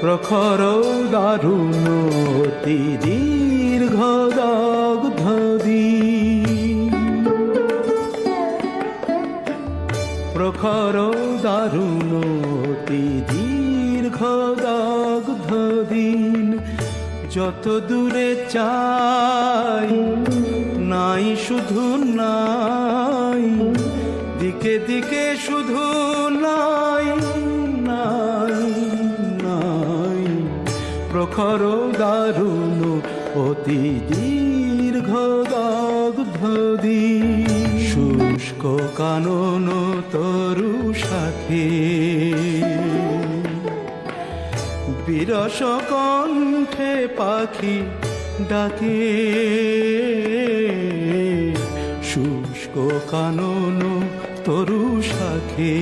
প্রখর দারুণ অতি দীর্ঘ দগ্ধ দিন, প্রখর দারুণ অতি দীর্ঘ দগ্ধ দিন। যত দূরে চাই নাই শুধু নাই, দিকে দিকে শুধু নাই নাই নাই। প্রখর দারুণ অতি দীর্ঘ দগ্ধ দিন, শুষ্ক কানন তরু শাখে বিরস কণ্ঠে পাখি ডাকে, শুষ্ক কানন তরু শাখে।